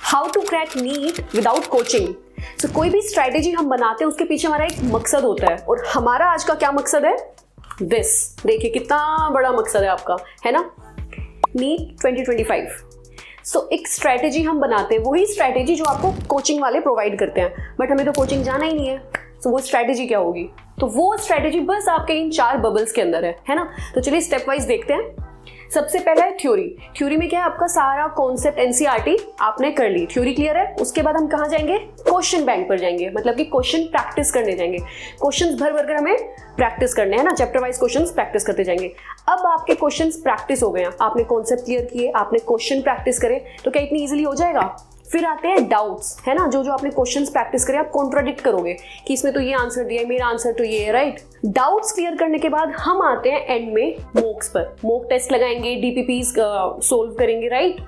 How to crack NEET without coaching. So कोई भी strategy हम बनाते हैं उसके पीछे हमारा एक मकसद होता है, और हमारा आज का क्या मकसद है? दिस देखिए कितना बड़ा मकसद है आपका, है ना, नीट 2025। सो एक स्ट्रैटेजी हम बनाते हैं, वही स्ट्रैटेजी जो आपको कोचिंग वाले प्रोवाइड करते हैं, बट हमें तो कोचिंग जाना ही नहीं है। तो वो स्ट्रैटेजी क्या होगी? तो वो स्ट्रैटेजी बस आपके इन 4 बबल्स के अंदर है ना। तो चलिए स्टेप वाइज देखते हैं। सबसे पहला है थ्योरी। थ्योरी में क्या है? आपका सारा कॉन्सेप्ट एनसीईआरटी आपने कर ली, थ्योरी क्लियर है। उसके बाद हम कहाँ जाएंगे? क्वेश्चन बैंक पर जाएंगे, मतलब कि क्वेश्चन प्रैक्टिस करने जाएंगे। क्वेश्चंस भर भर कर हमें प्रैक्टिस करने हैं ना, चैप्टर वाइज क्वेश्चंस प्रैक्टिस करते जाएंगे। अब आपके क्वेश्चंस प्रैक्टिस हो गए हैं, आपने कॉन्सेप्ट क्लियर किए, आपने क्वेश्चन प्रैक्टिस करे, तो क्या इतनी इजीली हो जाएगा? फिर आते हैं डाउट्स, है ना। जो आपने क्वेश्चंस प्रैक्टिस करे आप कॉन्ट्राडिक्ट करोगे कि इसमें तो ये आंसर दिया है, मेरा आंसर तो ये है, राइट। डाउट्स क्लियर करने के बाद हम आते हैं एंड में मॉक्स पर। मॉक टेस्ट लगाएंगे, डीपीपीज सोल्व करेंगे, राइट।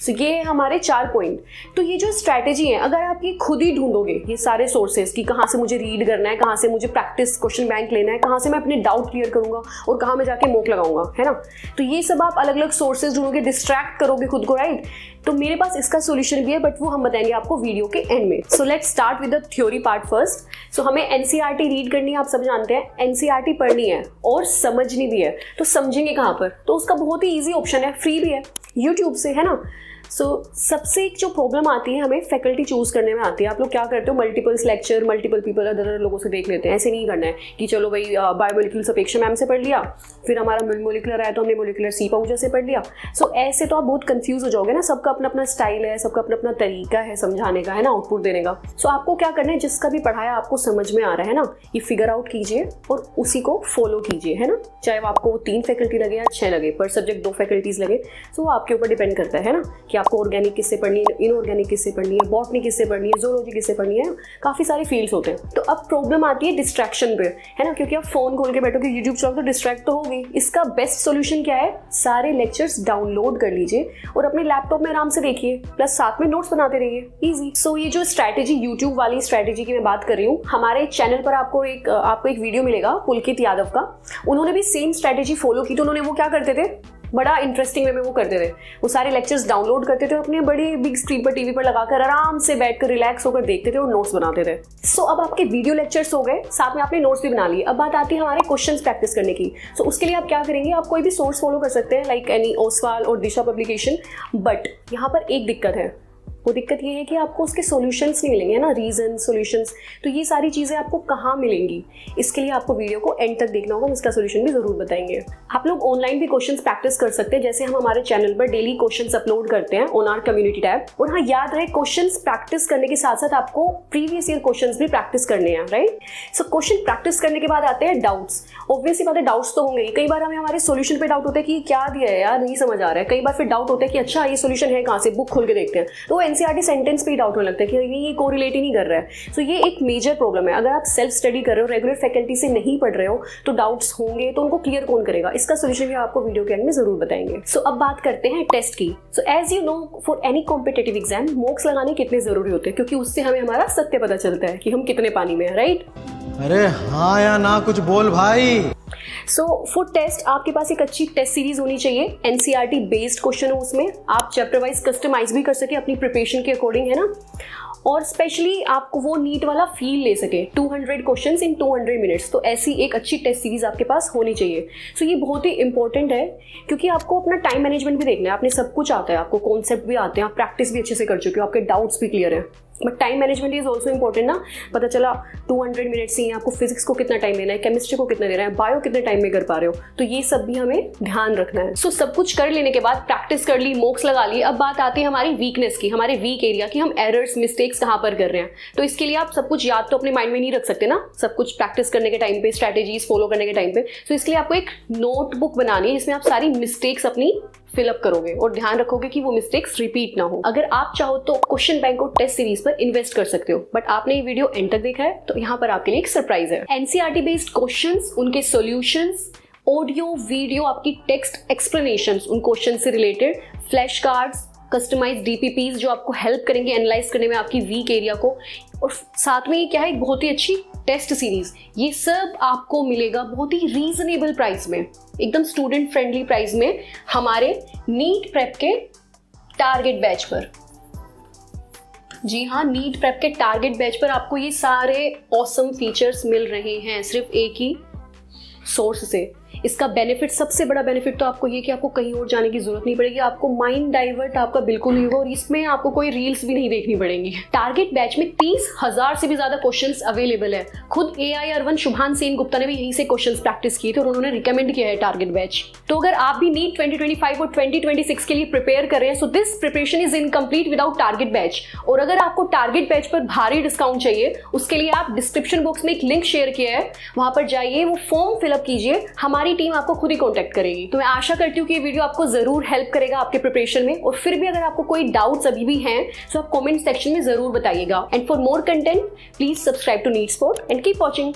सो ये हमारे 4 पॉइंट। तो ये जो स्ट्रैटेजी है, अगर आप ये खुद ही ढूंढोगे ये सारे सोर्सेज कि कहाँ से मुझे रीड करना है, कहाँ से मुझे प्रैक्टिस क्वेश्चन बैंक लेना है, कहाँ से मैं अपने डाउट क्लियर करूंगा और कहाँ मैं जाके मॉक लगाऊंगा, है ना। तो ये सब आप अलग अलग सोर्सेज ढूंढोगे, डिस्ट्रैक्ट करोगे खुद को, राइट। तो मेरे पास इसका सोल्यूशन भी है, बट वो हम बताएंगे आपको वीडियो के एंड में। So let's start with the theory part first. So हमें एनसीईआरटी रीड करनी है, आप सब जानते हैं। एनसीईआरटी पढ़नी है और समझनी भी है, तो समझेंगे कहाँ पर? तो उसका बहुत ही ईजी ऑप्शन है, फ्री भी है, यूट्यूब से, है ना। सबसे एक जो प्रॉब्लम आती है हमें फैकल्टी चूज करने में आती है। आप लोग क्या करते हो? Multiples lecture, multiple people, other लोगों से देख लेते हैं। ऐसे नहीं करना है कि चलो भाई बायोमोलिकुलर अपेक्षा मैम से पढ़ लिया, फिर हमारा मोलिकुलर आया तो हमने मोलिकुलर सी पाउजा से पढ़ लिया। ऐसे तो आप बहुत कंफ्यूज हो जाओगे ना। सबका अपना अपना स्टाइल है, सबका अपना अपना तरीका है समझाने का, है ना, आउटपुट देने का। आपको क्या करना है, जिसका भी पढ़ाया आपको समझ में आ रहा है ना, ये फिगर आउट कीजिए और उसी को फॉलो कीजिए, है ना। चाहे वो आपको 3 फैकल्टी लगे या 6 लगे, पर सब्जेक्ट 2 फैकल्टीज लगे, वो आपके ऊपर डिपेंड करता है ना, कि आपको ऑर्गेनिक किससे पढ़नी है, इनऑर्गेनिक किससे पढ़नी है, बॉटनी किससे पढ़नी है, ज़ूलॉजी किससे पढ़नी है। काफी सारे फील्ड्स होते हैं। तो अब प्रॉब्लम आती है डिस्ट्रैक्शन पे, है ना, क्योंकि आप फोन खोल के बैठोगे, यूट्यूब चलाओ तो डिस्ट्रैक्ट तो होगी। इसका बेस्ट सोल्यूशन क्या है? सारे लेक्चर्स डाउनलोड कर लीजिए और अपने लैपटॉप में आराम से देखिए, प्लस साथ में नोट्स बनाते रहिए, इजी। ये जो स्ट्रैटेजी, यूट्यूब वाली स्ट्रैटेजी की मैं बात कर रही हूँ, हमारे चैनल पर आपको एक वीडियो मिलेगा पुलकित यादव का। उन्होंने भी सेम स्ट्रैटेजी फॉलो की। तो उन्होंने वो क्या करते थे, बड़ा इंटरेस्टिंग वे में वो करते थे। वो सारे लेक्चर्स डाउनलोड करते थे, अपने बड़ी बिग स्क्रीन पर टीवी पर लगाकर आराम से बैठकर रिलैक्स होकर देखते थे और नोट्स बनाते थे। अब आपके वीडियो लेक्चर्स हो गए, साथ में आपने नोट्स भी बना लिए। अब बात आती है हमारे क्वेश्चंस प्रैक्टिस करने की। उसके लिए आप क्या करेंगे? आप कोई भी सोर्स फॉलो कर सकते हैं, लाइक एनी ओसवाल और दिशा पब्लिकेशन। बट यहाँ पर एक दिक्कत है, वो दिक्कत ये है कि आपको उसके सॉल्यूशंस नहीं मिलेंगे ना, रीजन, सॉल्यूशंस। तो ये सारी चीज़ें आपको कहाँ मिलेंगी? इसके लिए आपको वीडियो को एंड तक देखना होगा, इसका सॉल्यूशन भी जरूर बताएंगे। आप लोग ऑनलाइन भी क्वेश्चंस प्रैक्टिस कर सकते हैं, जैसे हम हमारे चैनल पर डेली क्वेश्चंस अपलोड करते हैं ऑन आवर कम्युनिटी टैब। और हाँ, याद रहे, क्वेश्चंस प्रैक्टिस करने के साथ साथ आपको प्रीवियस ईयर क्वेश्चंस भी प्रैक्टिस करने हैं, राइट। क्वेश्चन प्रैक्टिस करने के बाद आते हैं डाउट्स। ऑब्वियसली बात है, डाउट्स तो होंगे। कई बार हमें हमारे सोल्यूशन पे डाउट होता है कि क्या दिया है यार, नहीं समझ आ रहा है। कई बार फिर डाउट होता है कि अच्छा ये सोल्यूशन है कहाँ से, बुक खोल के देखते हैं। तो एनसीईआरटी सेंटेंस पे डाउट होने लगता है कि ये कोरिलेट ही नहीं कर रहा है। ये एक मेजर प्रॉब्लम है। अगर आप सेल्फ स्टडी कर रहे हो, रेगुलर फैकल्टी से नहीं पढ़ रहे हो, तो डाउट्स होंगे, तो उनको क्लियर कौन करेगा? इसका सोल्यूशन भी आपको वीडियो के एंड में जरूर बताएंगे। अब बात करते हैं टेस्ट की। As you know, for any competitive exam mocks लगाने कितने जरूरी होते हैं, क्योंकि उससे हमें हमारा सत्य पता चलता है कि हम कितने पानी में है, राइट। अरे हाँ या ना कुछ बोल भाई। फॉर टेस्ट आपके पास एक अच्छी टेस्ट सीरीज होनी चाहिए। एनसीईआरटी बेस्ड क्वेश्चन हो, उसमें आप चैप्टर वाइज कस्टमाइज भी कर सके अपनी प्रिपरेशन के अकॉर्डिंग, है ना। और स्पेशली आपको वो नीट वाला फील ले सके, 200 क्वेश्चंस इन 200 मिनट्स। तो ऐसी एक अच्छी टेस्ट सीरीज आपके पास होनी चाहिए। ये बहुत ही इंपॉर्टेंट है, क्योंकि आपको अपना टाइम मैनेजमेंट भी देखना है। आपने सब कुछ आता है, आपको कॉन्सेप्ट भी आते हैं, आप प्रैक्टिस भी अच्छे से कर चुके हो, आपके डाउट्स भी क्लियर है, but time management is also important ना। पता चला 200 मिनट्स ही, आपको फिजिक्स को कितना टाइम देना है, केमिस्ट्री को कितना देना है, बायो कितने टाइम में कर पा रहे हो, तो ये सब भी हमें ध्यान रखना है। सब कुछ कर लेने के बाद, प्रैक्टिस कर ली, मॉक्स लगा ली, अब बात आती है हमारी वीकनेस की, हमारे वीक एरिया की। हम एरर्स, मिस्टेक्स कहाँ पर कर रहे हैं। तो इसके लिए आप सब कुछ याद तो अपने माइंड में नहीं रख सकते ना, सब कुछ प्रैक्टिस करने के टाइम पे, स्ट्रैटेजीज फॉलो करने के टाइम पे। इसके लिए आपको एक नोटबुक बनानी है, जिसमें आप सारी मिस्टेक्स अपनी फिलअप करोगे और ध्यान रखोगे कि वो मिस्टेक्स रिपीट ना हो। अगर आप चाहो तो क्वेश्चन बैंक और टेस्ट सीरीज पर इन्वेस्ट कर सकते हो, बट आपने ये वीडियो एंड तक देखा है तो यहाँ पर आपके लिए एक सरप्राइज है। एनसीईआरटी बेस्ड क्वेश्चंस, उनके सॉल्यूशंस, ऑडियो, वीडियो, आपकी टेक्स्ट एक्सप्लेनेशंस उन क्वेश्चन से related, flash cards, customise DPPs जो आपको हेल्प करेंगे एनालाइज करने में आपकी वीक एरिया को, और साथ में ये क्या है, एक बहुत ही अच्छी टेस्ट सीरीज। ये सब आपको मिलेगा बहुत ही रीजनेबल प्राइस में, एकदम स्टूडेंट फ्रेंडली प्राइस में, हमारे नीट प्रेप के टारगेट बैच पर। जी हाँ, नीट प्रेप के टारगेट बैच पर आपको ये सारे ऑसम फीचर्स मिल रहे हैं सिर्फ एक ही सोर्स से। इसका बेनिफिट, सबसे बड़ा बेनिफिट तो आपको ये कि आपको कहीं और जाने की जरूरत नहीं पड़ेगी, आपको माइंड डाइवर्ट आपका बिल्कुल नहीं होगा और इसमें आपको कोई रील्स भी नहीं देखनी पड़ेंगी। टारगेट बैच में 30,000 से भी ज्यादा क्वेश्चंस अवेलेबल है। खुद AI अर्वन शुभान सेन गुप्ता ने भी यहीं से क्वेश्चंस प्रैक्टिस किए थे और उन्होंने रिकमेंड किया है टारगेट बैच। तो अगर आप भी नीट 2025 और 2026 के लिए प्रिपेयर कर रहे हैं, so this preparation is incomplete without target batch. और अगर आपको टारगेट बैच पर भारी डिस्काउंट चाहिए, उसके लिए आप डिस्क्रिप्शन बॉक्स में एक लिंक शेयर किया है, वहां पर जाइए, वो फॉर्म फिलअप कीजिए, हमारी टीम आपको खुद ही कांटेक्ट करेगी। तो मैं आशा करती हूँ कि ये वीडियो आपको जरूर हेल्प करेगा आपके प्रिपरेशन में। और फिर भी अगर आपको कोई डाउट्स अभी भी हैं तो आप कमेंट सेक्शन में जरूर बताइएगा। And for more content please subscribe to NEET sport and keep watching.